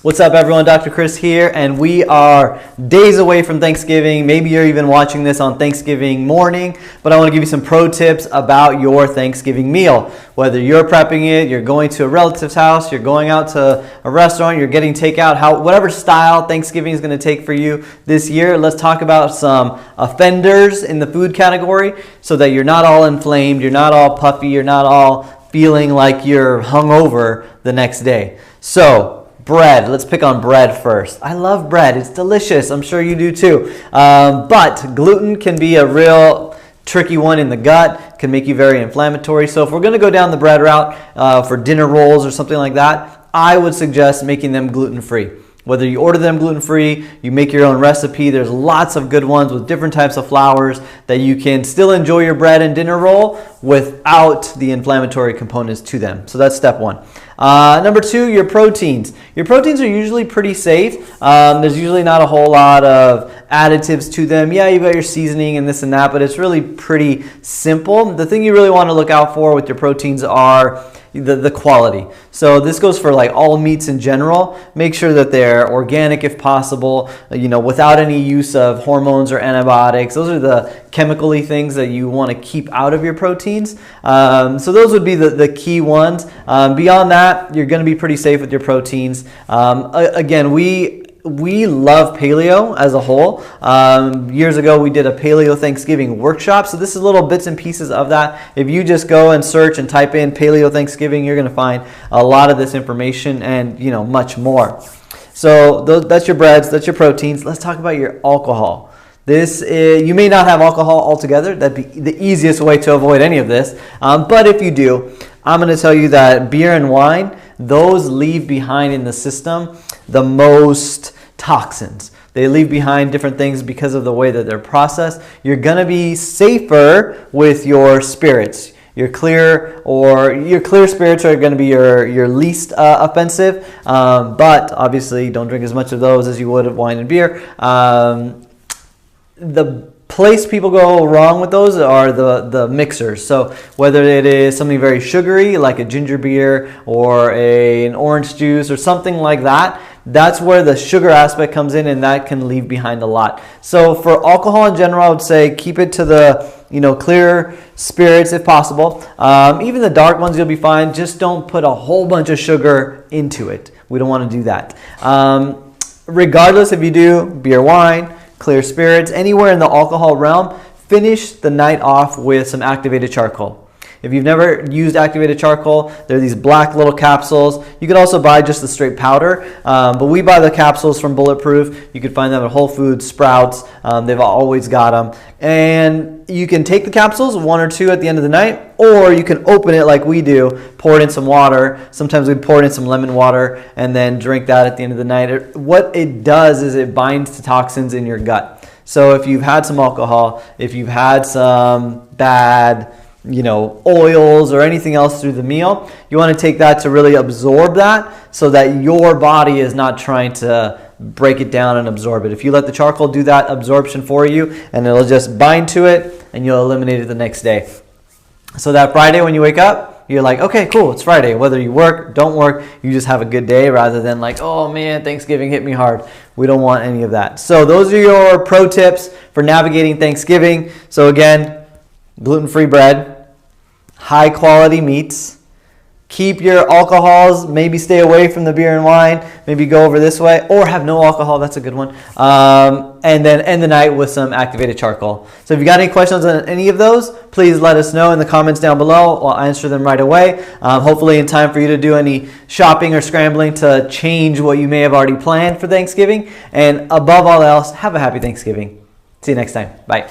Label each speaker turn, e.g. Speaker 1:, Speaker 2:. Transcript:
Speaker 1: What's up, everyone? Dr. Chris here, and we are days away from Thanksgiving. Maybe you're even watching this on Thanksgiving morning, but I want to give you some pro tips about your Thanksgiving meal. Whether you're prepping it, you're going to a relative's house, you're going out to a restaurant, you're getting takeout, whatever style Thanksgiving is going to take for you this year, let's talk about some offenders in the food category so that you're not all inflamed, you're not all puffy, you're not all feeling like you're hungover the next day. So, bread. Let's pick on bread first. I love bread. It's delicious. I'm sure you do too. But gluten can be a real tricky one in the gut. Can make you very inflammatory. So if we're going to go down the bread route for dinner rolls or something like that, I would suggest making them gluten-free. Whether you order them gluten-free, you make your own recipe, there's lots of good ones with different types of flours that you can still enjoy your bread and dinner roll without the inflammatory components to them. So that's step one. Number two, your proteins. Your proteins are usually pretty safe. There's usually not a whole lot of additives to them. Yeah, you've got your seasoning and this and that, but it's really pretty simple. The thing you really want to look out for with your proteins are the quality. So this goes for like all meats in general. Make sure that they're organic if possible, without any use of hormones or antibiotics. Those are the chemical-y things that you want to keep out of your proteins. So those would be the key ones. Beyond that, you're going to be pretty safe with your proteins. Again, we love paleo as a whole. Years ago, we did a paleo Thanksgiving workshop. So this is little bits and pieces of that. If you just go and search and type in paleo Thanksgiving, you're going to find a lot of this information and much more. So that's your breads, that's your proteins. Let's talk about your alcohol. You may not have alcohol altogether. That'd be the easiest way to avoid any of this. But if you do, I'm going to tell you that beer and wine, those leave behind in the system the most toxins. They leave behind different things because of the way that they're processed. You're going to be safer with your spirits. Your clear spirits are going to be your least offensive, but obviously don't drink as much of those as you would of wine and beer. The place people go wrong with those are the mixers. So whether it is something very sugary like a ginger beer or an orange juice or something like that, that's where the sugar aspect comes in, and that can leave behind a lot. So for alcohol in general, I would say keep it to the clear spirits if possible. Even the dark ones you'll be fine. Just don't put a whole bunch of sugar into it. We don't want to do that. Regardless if you do beer, wine, clear spirits, anywhere in the alcohol realm, finish the night off with some activated charcoal. If you've never used activated charcoal, they're these black little capsules. You could also buy just the straight powder, but we buy the capsules from Bulletproof. You can find them at Whole Foods, Sprouts. They've always got them. And you can take the capsules, one or two at the end of the night, or you can open it like we do, pour it in some water. Sometimes we pour it in some lemon water and then drink that at the end of the night. What it does is it binds to toxins in your gut. So if you've had some alcohol, if you've had some bad oils or anything else through the meal, you want to take that to really absorb that so that your body is not trying to break it down and absorb it. If you let the charcoal do that absorption for you, and it'll just bind to it and you'll eliminate it the next day. So that Friday when you wake up, you're like, okay, cool, it's Friday. Whether you work, don't work, you just have a good day rather than like, oh man, Thanksgiving hit me hard. We don't want any of that. So those are your pro tips for navigating Thanksgiving. So again, gluten-free bread, high quality meats, keep your alcohols, maybe stay away from the beer and wine, maybe go over this way, or have no alcohol, that's a good one, and then end the night with some activated charcoal. So if you got any questions on any of those, please let us know in the comments down below. I'll answer them right away, hopefully in time for you to do any shopping or scrambling to change what you may have already planned for Thanksgiving. And above all else, have a happy Thanksgiving. See you next time. Bye.